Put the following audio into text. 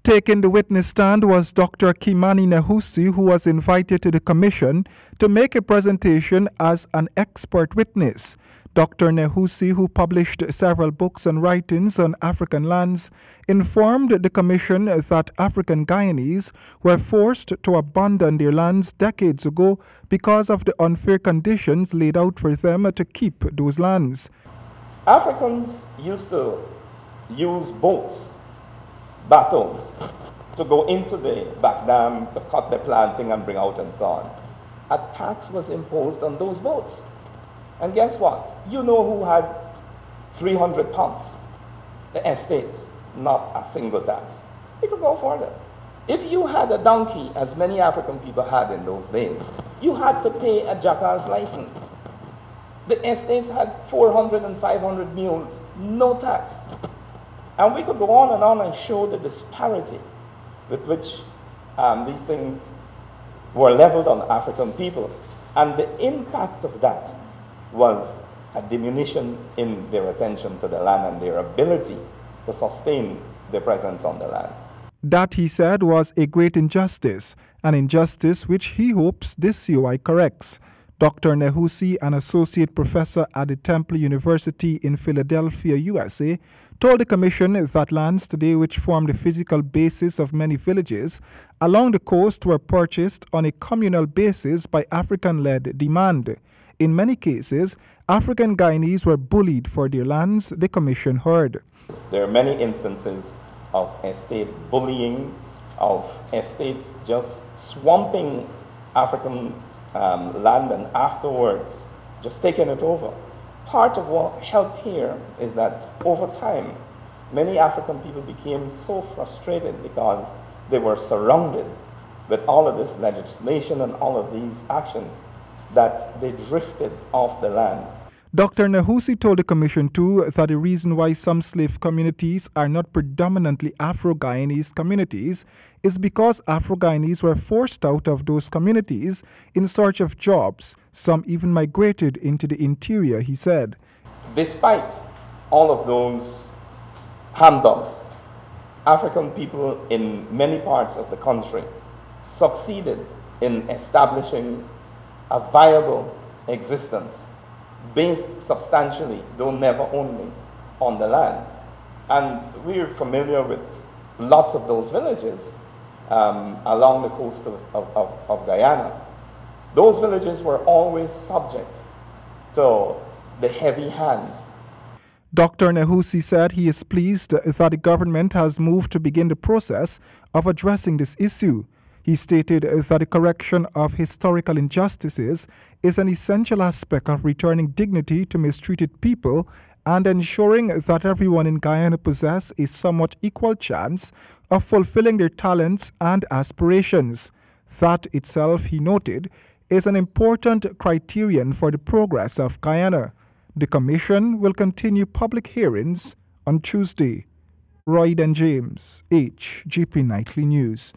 Taking the witness stand was Dr. Kimani Nehusi, who was invited to the commission to make a presentation as an expert witness. Dr. Nehusi, who published several books and writings on African lands, informed the commission that African Guyanese were forced to abandon their lands decades ago because of the unfair conditions laid out for them to keep those lands. Africans used to use boats, bateaux, to go into the back dam to cut the planting and bring out and so on. A tax was imposed on those boats. And guess what? You know who had 300 tons? The estates, not a single tax. You could go further. If you had a donkey, as many African people had in those days, you had to pay a jackass license. The estates had 400 and 500 mules, no tax. And we could go on and show the disparity with which these things were leveled on African people. And the impact of that was a diminution in their attention to the land and their ability to sustain their presence on the land. That, he said, was a great injustice, an injustice which he hopes this COI corrects. Dr. Nehusi, an associate professor at the Temple University in Philadelphia, USA, told the commission that lands today which form the physical basis of many villages along the coast were purchased on a communal basis by African-led demand. In many cases, African Guyanese were bullied for their lands, the commission heard. There are many instances of estate bullying, of estates just swamping African land and afterwards just taking it over. Part of what helped here is that over time, many African people became so frustrated because they were surrounded with all of this legislation and all of these actions that they drifted off the land. Dr. Nehusi told the commission too that the reason why some slave communities are not predominantly Afro-Guyanese communities is because Afro-Guyanese were forced out of those communities in search of jobs. Some even migrated into the interior, he said. Despite all of those handouts, African people in many parts of the country succeeded in establishing a viable existence based substantially, though never only, on the land. And we're familiar with lots of those villages along the coast of Guyana. Those villages were always subject to the heavy hand. Dr. Nehusi said he is pleased that the government has moved to begin the process of addressing this issue. He stated that the correction of historical injustices is an essential aspect of returning dignity to mistreated people and ensuring that everyone in Guyana possess a somewhat equal chance of fulfilling their talents and aspirations. That itself, he noted, is an important criterion for the progress of Guyana. The Commission will continue public hearings on Tuesday. Royd and James, HGP Nightly News.